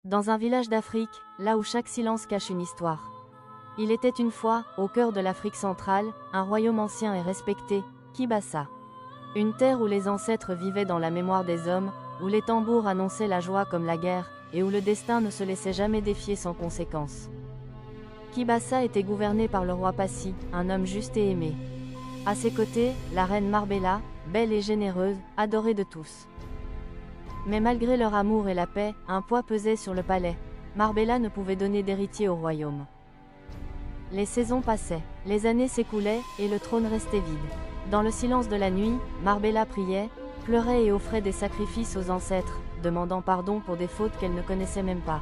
Dans un village d'Afrique, là où chaque silence cache une histoire. Il était une fois, au cœur de l'Afrique centrale, un royaume ancien et respecté, Kibassa. Une terre où les ancêtres vivaient dans la mémoire des hommes, où les tambours annonçaient la joie comme la guerre, et où le destin ne se laissait jamais défier sans conséquence. Kibassa était gouverné par le roi Passy, un homme juste et aimé. À ses côtés, la reine Marbella, belle et généreuse, adorée de tous. Mais malgré leur amour et la paix, un poids pesait sur le palais. Marbella ne pouvait donner d'héritier au royaume. Les saisons passaient, les années s'écoulaient, et le trône restait vide. Dans le silence de la nuit, Marbella priait, pleurait et offrait des sacrifices aux ancêtres, demandant pardon pour des fautes qu'elle ne connaissait même pas.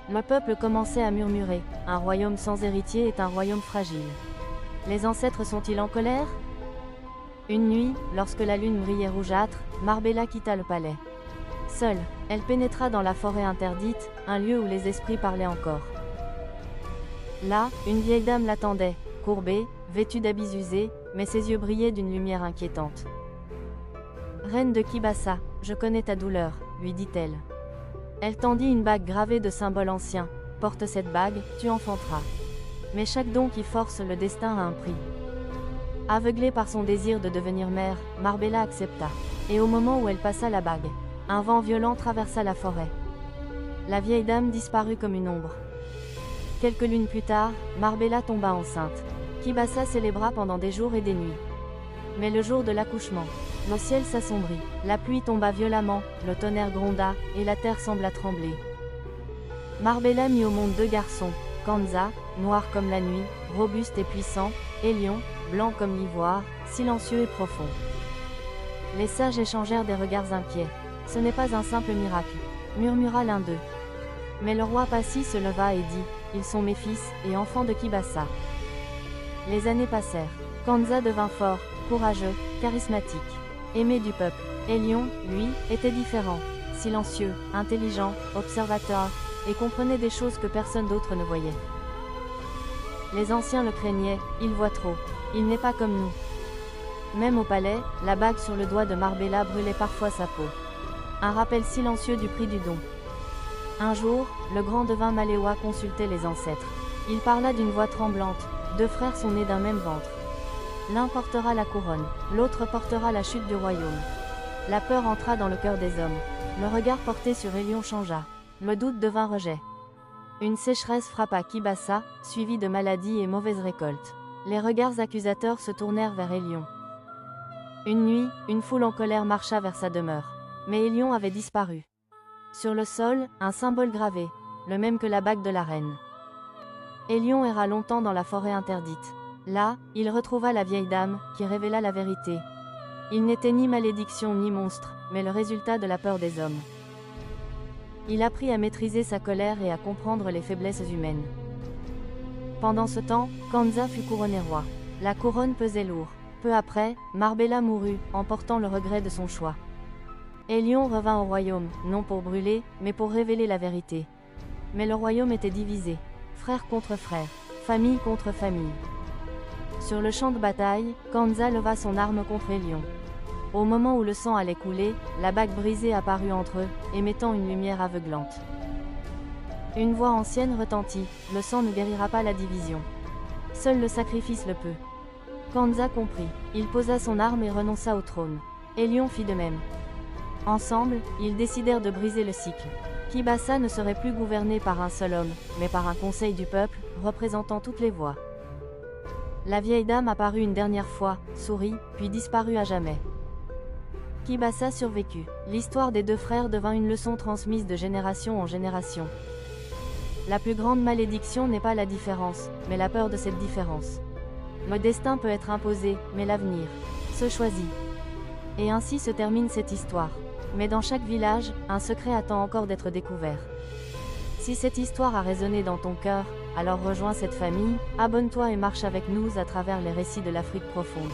Le peuple commençait à murmurer, un royaume sans héritier est un royaume fragile. Les ancêtres sont-ils en colère ? Une nuit, lorsque la lune brillait rougeâtre, Marbella quitta le palais. Seule, elle pénétra dans la forêt interdite, un lieu où les esprits parlaient encore. Là, une vieille dame l'attendait, courbée, vêtue d'habits usés, mais ses yeux brillaient d'une lumière inquiétante. « Reine de Kibassa, je connais ta douleur, » lui dit-elle. Elle tendit une bague gravée de symboles anciens. « Porte cette bague, tu enfanteras. » Mais chaque don qui force le destin a un prix. Aveuglée par son désir de devenir mère, Marbella accepta. Et au moment où elle passa la bague, un vent violent traversa la forêt. La vieille dame disparut comme une ombre. Quelques lunes plus tard, Marbella tomba enceinte. Kibassa célébra pendant des jours et des nuits. Mais le jour de l'accouchement, le ciel s'assombrit, la pluie tomba violemment, le tonnerre gronda, et la terre sembla trembler. Marbella mit au monde deux garçons, Kanza, noir comme la nuit, robuste et puissant, et Lion, blanc comme l'ivoire, silencieux et profond. Les sages échangèrent des regards inquiets. « Ce n'est pas un simple miracle », murmura l'un d'eux. Mais le roi Passy se leva et dit « Ils sont mes fils, et enfants de Kibassa. » Les années passèrent. Kanza devint fort, courageux, charismatique, aimé du peuple. Et Lion, lui, était différent, silencieux, intelligent, observateur, et comprenait des choses que personne d'autre ne voyait. Les anciens le craignaient, il voit trop, il n'est pas comme nous. Même au palais, la bague sur le doigt de Marbella brûlait parfois sa peau. Un rappel silencieux du prix du don. Un jour, le grand devin Maléwa consultait les ancêtres. Il parla d'une voix tremblante. Deux frères sont nés d'un même ventre. L'un portera la couronne, l'autre portera la chute du royaume. La peur entra dans le cœur des hommes. Le regard porté sur Élion changea. Le doute devint rejet. Une sécheresse frappa Kibassa, suivie de maladies et mauvaises récoltes. Les regards accusateurs se tournèrent vers Élion. Une nuit, une foule en colère marcha vers sa demeure. Mais Élion avait disparu. Sur le sol, un symbole gravé, le même que la bague de la reine. Élion erra longtemps dans la forêt interdite. Là, il retrouva la vieille dame, qui révéla la vérité. Il n'était ni malédiction ni monstre, mais le résultat de la peur des hommes. Il apprit à maîtriser sa colère et à comprendre les faiblesses humaines. Pendant ce temps, Kanza fut couronné roi. La couronne pesait lourd. Peu après, Marbella mourut, emportant le regret de son choix. Élion revint au royaume, non pour brûler, mais pour révéler la vérité. Mais le royaume était divisé. Frère contre frère, famille contre famille. Sur le champ de bataille, Kanza leva son arme contre Élion. Au moment où le sang allait couler, la bague brisée apparut entre eux, émettant une lumière aveuglante. Une voix ancienne retentit, « Le sang ne guérira pas la division. Seul le sacrifice le peut. » Kanza comprit. Il posa son arme et renonça au trône. Élion fit de même. Ensemble, ils décidèrent de briser le cycle. Kibassa ne serait plus gouverné par un seul homme, mais par un conseil du peuple, représentant toutes les voix. La vieille dame apparut une dernière fois, sourit, puis disparut à jamais. Kibassa survécut. L'histoire des deux frères devint une leçon transmise de génération en génération. La plus grande malédiction n'est pas la différence, mais la peur de cette différence. Le destin peut être imposé, mais l'avenir se choisit. Et ainsi se termine cette histoire. Mais dans chaque village, un secret attend encore d'être découvert. Si cette histoire a résonné dans ton cœur, alors rejoins cette famille, abonne-toi et marche avec nous à travers les récits de l'Afrique profonde.